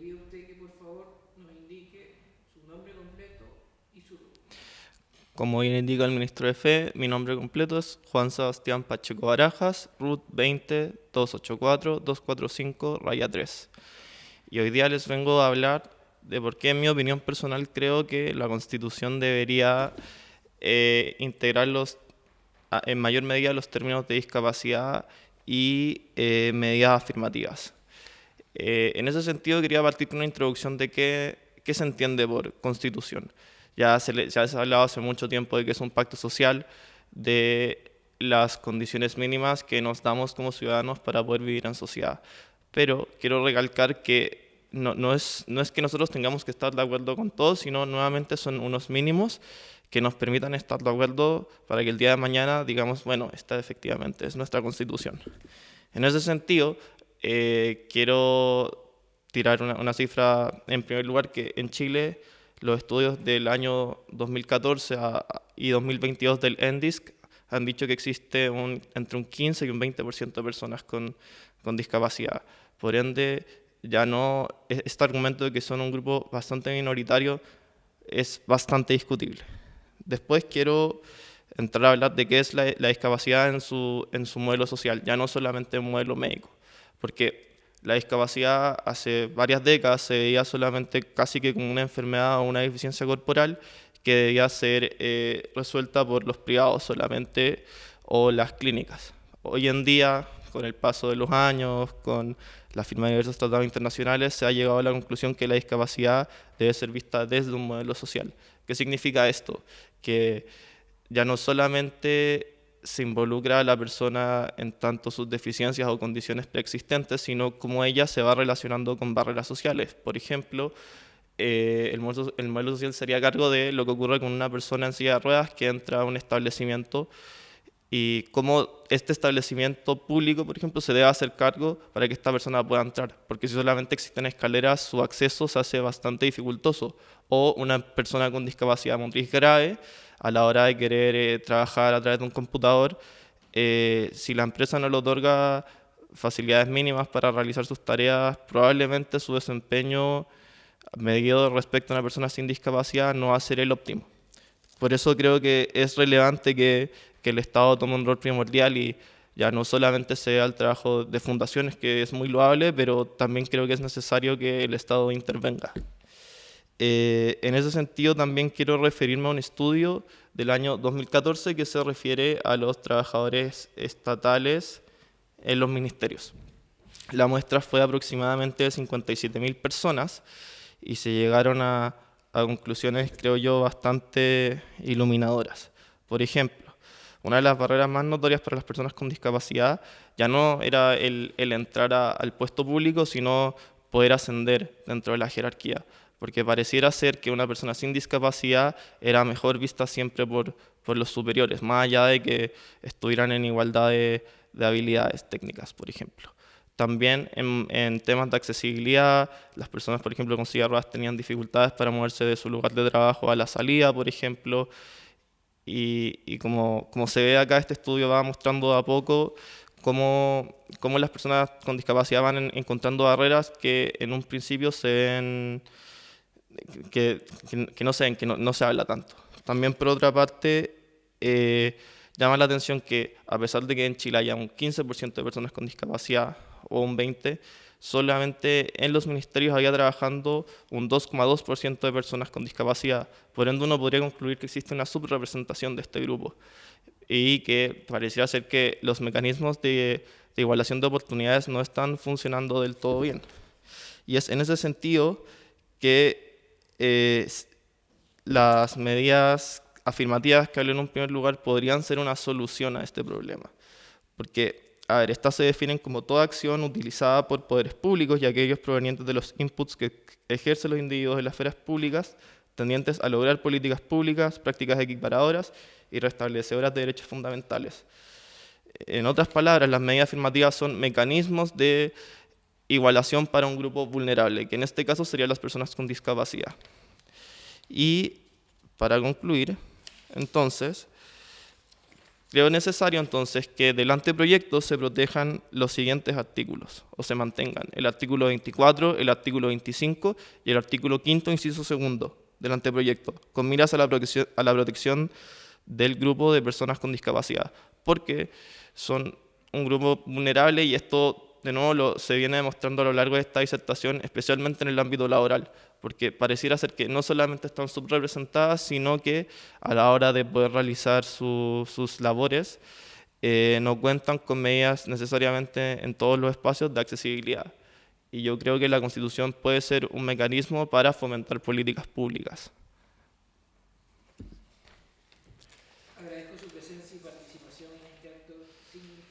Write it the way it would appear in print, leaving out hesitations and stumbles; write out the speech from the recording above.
pido a usted que por favor nos indique su nombre completo y su RUT. Como bien indica el ministro de Fe, mi nombre completo es Juan Sebastián Pacheco Barajas, RUT 20-284-245-3. Y hoy día les vengo a hablar de por qué, en mi opinión personal, creo que la Constitución debería integrar en mayor medida los términos de discapacidad y medidas afirmativas. En ese sentido, quería partir con una introducción de qué se entiende por Constitución. Ya se ha hablado hace mucho tiempo de que es un pacto social, de las condiciones mínimas que nos damos como ciudadanos para poder vivir en sociedad. Pero quiero recalcar que no es que nosotros tengamos que estar de acuerdo con todo, sino nuevamente son unos mínimos que nos permitan estar de acuerdo para que el día de mañana digamos, bueno, esta efectivamente es nuestra Constitución. En ese sentido, quiero tirar una cifra en primer lugar, que en Chile los estudios del año 2014 y 2022 del ENDISC han dicho que existe entre un 15 y un 20% de personas con discapacidad. Por ende, ya no, este argumento de que son un grupo bastante minoritario es bastante discutible. Después quiero entrar a hablar de qué es la discapacidad en su modelo social, ya no solamente un modelo médico, porque la discapacidad hace varias décadas se veía solamente casi que como una enfermedad o una deficiencia corporal que debía ser resuelta por los privados solamente o las clínicas. Hoy en día, con el paso de los años, con la firma de diversos tratados internacionales, se ha llegado a la conclusión que la discapacidad debe ser vista desde un modelo social. ¿Qué significa esto? Que ya no solamente se involucra a la persona en tanto sus deficiencias o condiciones preexistentes, sino cómo ella se va relacionando con barreras sociales. Por ejemplo, el modelo social sería a cargo de lo que ocurre con una persona en silla de ruedas que entra a un establecimiento y cómo este establecimiento público, por ejemplo, se debe hacer cargo para que esta persona pueda entrar, porque si solamente existen escaleras, su acceso se hace bastante dificultoso. O una persona con discapacidad motriz grave, a la hora de querer trabajar a través de un computador, si la empresa no le otorga facilidades mínimas para realizar sus tareas, probablemente su desempeño medido respecto a una persona sin discapacidad no va a ser el óptimo. Por eso creo que es relevante que el Estado tome un rol primordial y ya no solamente sea el trabajo de fundaciones, que es muy loable, pero también creo que es necesario que el Estado intervenga. En ese sentido, también quiero referirme a un estudio del año 2014 que se refiere a los trabajadores estatales en los ministerios. La muestra fue aproximadamente de 57.000 personas y se llegaron a conclusiones, creo yo, bastante iluminadoras. Por ejemplo, una de las barreras más notorias para las personas con discapacidad ya no era el entrar al puesto público, sino poder ascender dentro de la jerarquía, porque pareciera ser que una persona sin discapacidad era mejor vista siempre por los superiores, más allá de que estuvieran en igualdad de habilidades técnicas, por ejemplo. También en temas de accesibilidad, las personas, por ejemplo, con silla de ruedas tenían dificultades para moverse de su lugar de trabajo a la salida, por ejemplo, y como se ve acá, este estudio va mostrando de a poco cómo las personas con discapacidad van encontrando barreras que en un principio se ven, que no se ven, que no se habla tanto. También, por otra parte, llama la atención que a pesar de que en Chile haya un 15% de personas con discapacidad o un 20%, solamente en los ministerios había trabajando un 2,2% de personas con discapacidad. Por ende, uno podría concluir que existe una subrepresentación de este grupo y que pareciera ser que los mecanismos de igualación de oportunidades no están funcionando del todo bien. Y es en ese sentido que las medidas afirmativas que hablé en un primer lugar podrían ser una solución a este problema. Porque, a ver, estas se definen como toda acción utilizada por poderes públicos y aquellos provenientes de los inputs que ejercen los individuos en las esferas públicas, tendientes a lograr políticas públicas, prácticas equiparadoras y restablecedoras de derechos fundamentales. En otras palabras, las medidas afirmativas son mecanismos de igualación para un grupo vulnerable, que en este caso serían las personas con discapacidad. Y para concluir, entonces, Creo necesario entonces que del anteproyecto se protejan los siguientes artículos, o se mantengan: el artículo 24, el artículo 25 y el artículo 5º, inciso segundo del anteproyecto, con miras a la protección del grupo de personas con discapacidad, porque son un grupo vulnerable y esto de nuevo se viene demostrando a lo largo de esta disertación, especialmente en el ámbito laboral, porque pareciera ser que no solamente están subrepresentadas, sino que a la hora de poder realizar sus labores no cuentan con medidas necesariamente en todos los espacios de accesibilidad. Y yo creo que la Constitución puede ser un mecanismo para fomentar políticas públicas. Agradezco su presencia y participación en este acto significativo.